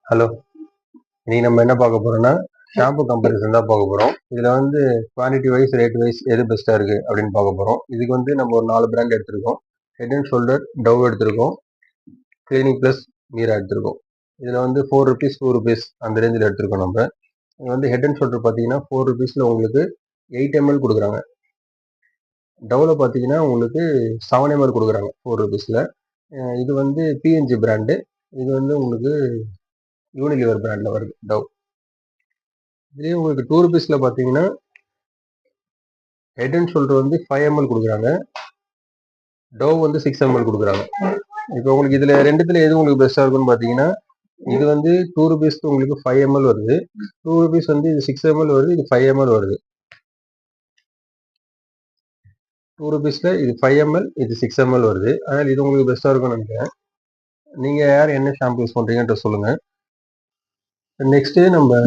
Hello. இன்னைக்கு நம்ம என்ன பார்க்க போறோம்னா, ஷாம்பு கம்பேரிசன் தான் பார்க்க போறோம். இதுல வந்து குவான்டிட்டி வைஸ், ரேட் வைஸ் எது பெஸ்ட்டா இருக்கு அப்படின்னு பார்க்க போறோம். இதுக்கு வந்து நம்ம ஒரு 4 பிராண்ட் எடுத்திருக்கோம். ஹெட் அண்ட் ஷோல்டர், டவ் எடுத்திருக்கோம். கிளினிக் பிளஸ், மீரா எடுத்திருக்கோம். இதுல வந்து ₹4, ₹2 அந்த ரேஞ்சில் எடுத்திருக்கோம் நம்ம. இது வந்து ஹெட் அண்ட் ஷோல்டர் பார்த்தீங்கன்னா ₹4ல உங்களுக்கு 8 ml கொடுக்குறாங்க. டவ்ல பார்த்தீங்கன்னா உங்களுக்கு 7 ml கொடுக்குறாங்க ₹4ல. இது வந்து பிஎன்ஜி பிராண்டு. இது வந்து உங்களுக்கு யூனிலிவர் பிராண்ட்ல வருது டவ். இதுலேயே உங்களுக்கு ₹2ல பார்த்தீங்கன்னா ஹெட் அண்ட் ஷோல்டர் வந்து 5 ml கொடுக்குறாங்க. டவ் வந்து 6 ml கொடுக்குறாங்க. இப்போ உங்களுக்கு இதுல ரெண்டுத்துல எது உங்களுக்கு பெஸ்டா இருக்குன்னு பார்த்தீங்கன்னா, இது வந்து ₹2க்கு உங்களுக்கு 5 ml வருது. ₹2 வந்து இது 6 ml வருது, இது 5 ml வருது. ₹2ல இது 5 ml, இது 6 ml வருது. அதனால இது உங்களுக்கு பெஸ்டா இருக்கும்னு நினைக்கிறேன். நீங்க யார் என்ன ஷாம்பு யூஸ் பண்றீங்கன்ற சொல்லுங்க. நெக்ஸ்ட் நம்ம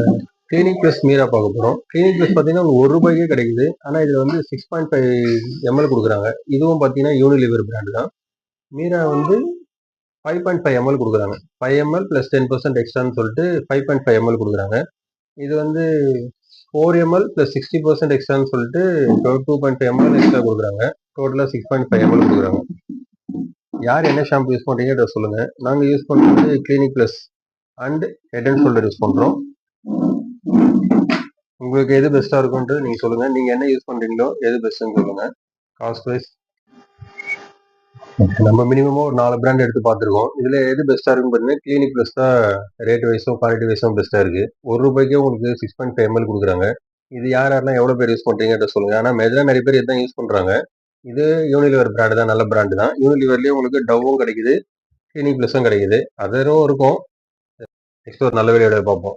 கிளினிக் பிளஸ் மீரா பார்க்க போறோம். கிளினிக் பிளஸ் பார்த்தீங்கன்னா உங்களுக்கு ₹1க்கே கிடைக்குது. ஆனா இதுல வந்து 6.5 ml கொடுக்குறாங்க. இதுவும் பார்த்தீங்கன்னா யூனிலிவர் பிராண்ட் தான். மீரா வந்து 5.5 ml கொடுக்குறாங்க. 5 ml plus 10% எக்ஸ்ட்ரான்னு சொல்லிட்டு 5.5 ml கொடுக்குறாங்க. இது வந்து 4 ml plus 60% எக்ஸ்ட்ரான்னு சொல்லிட்டு 2.5 ml எக்ஸ்ட்ரா கொடுக்குறாங்க. டோட்டலா 6.5 ml கொடுக்குறாங்க. யார் என்ன ஷாம்பு யூஸ் பண்றீங்கன்றத சொல்லுங்க. நாங்க யூஸ் பண்றது clinic plus and head and shoulder use பண்றோம். உங்களுக்கு எது பெஸ்டா இருக்கும்ன்றது நீங்க சொல்லுங்க. நீங்க என்ன யூஸ் பண்றீங்களோ எது பெஸ்ட்னு சொல்லுங்க. காஸ்ட் வைஸ் நம்ம மினிமமா ஒரு 4 பிராண்ட் எடுத்து பார்த்துருக்கோம். இதுல எது பெஸ்டா இருக்குன்னு பார்த்தீங்கன்னா கிளினிக் பிளஸ் தான் ரேட் வைஸும் குவாலிட்டி வைஸும் பெஸ்டா இருக்கு. ₹1க்கே உங்களுக்கு 6.5 ml கொடுக்குறாங்க. இது யாரெல்லாம் எவ்வளவு பேர் யூஸ் பண்றீங்கன்றத சொல்லுங்க. ஆனா மெஜரா நிறைய பேர் இதான் யூஸ் பண்றாங்க. இது யூனிலிவர் பிராண்ட் தான், நல்ல பிராண்ட் தான். யூனிலிவர்லயே உங்களுக்கு டவ்வும் கிடைக்குது, கிளினிக் பிளஸும் கிடைக்குது. அதரும் இருக்கும். நெக்ஸ்ட் ஒரு நல்ல வீடியோட பார்ப்போம்.